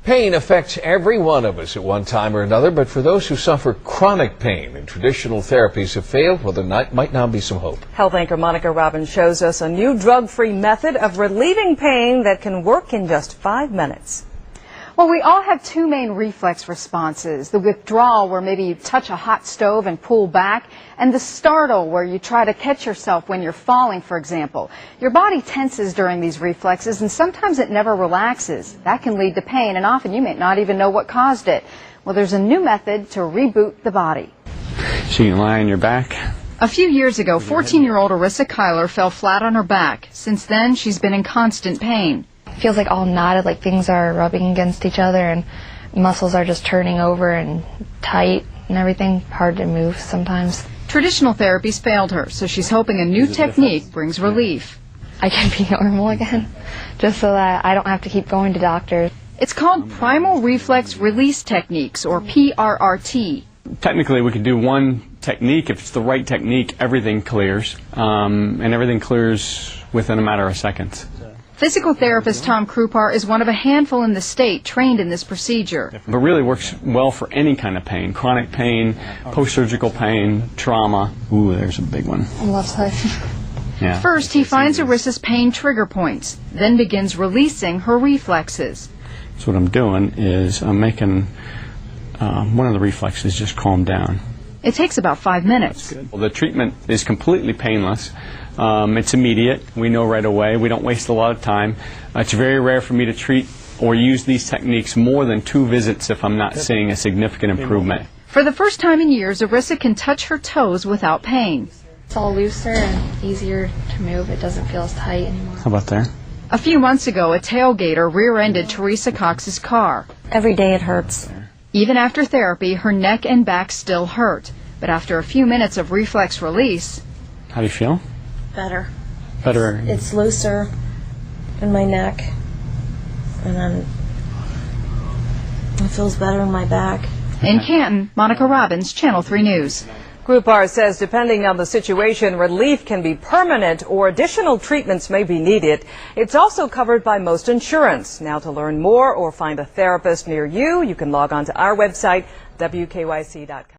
Pain affects every one of us at one time or another, but for those who suffer chronic pain and traditional therapies have failed, well, there might now be some hope. Health anchor Monica Robbins shows us a new drug-free method of relieving pain that can work in just 5 minutes. Well, we all have two main reflex responses. The withdrawal, where maybe you touch a hot stove and pull back, and the startle, where you try to catch yourself when you're falling, for example. Your body tenses during these reflexes, and sometimes it never relaxes. That can lead to pain, and often you may not even know what caused it. Well, there's a new method to reboot the body. So you can lie on your back. A few years ago, 14-year-old Arissa Kyler fell flat on her back. Since then, she's been in constant pain. Feels like all knotted, like things are rubbing against each other and muscles are just turning over and tight and everything. Hard to move sometimes. Traditional therapies failed her, so she's hoping a new technique brings relief. I can be normal again, just so that I don't have to keep going to doctors. It's called Primal Reflex Release Techniques, or prrt. Technically, we can do one technique. If it's the right technique, everything clears, and everything clears within a matter of seconds. Physical therapist Tom Krupar is one of a handful in the state trained in this procedure. But really works well for any kind of pain, chronic pain, post-surgical pain, trauma. Ooh, there's a big one. On the left side. Yeah. First, he finds Arissa's pain trigger points, then begins releasing her reflexes. So what I'm doing is I'm making one of the reflexes just calm down. It takes about 5 minutes. Well, the treatment is completely painless. It's immediate. We know right away. We don't waste a lot of time. It's very rare for me to treat or use these techniques more than 2 visits if I'm not seeing a significant improvement. For the first time in years, Arissa can touch her toes without pain. It's all looser and easier to move. It doesn't feel as tight anymore. How about there? A few months ago, a tailgater rear-ended Teresa Cox's car. Every day it hurts. Even after therapy, her neck and back still hurt. But after a few minutes of reflex release... How do you feel? Better. Better. It's looser in my neck, and then it feels better in my back. In Canton, Monica Robbins, Channel 3 News. Krupar says depending on the situation, relief can be permanent or additional treatments may be needed. It's also covered by most insurance. Now, to learn more or find a therapist near you, you can log on to our website, wkyc.com.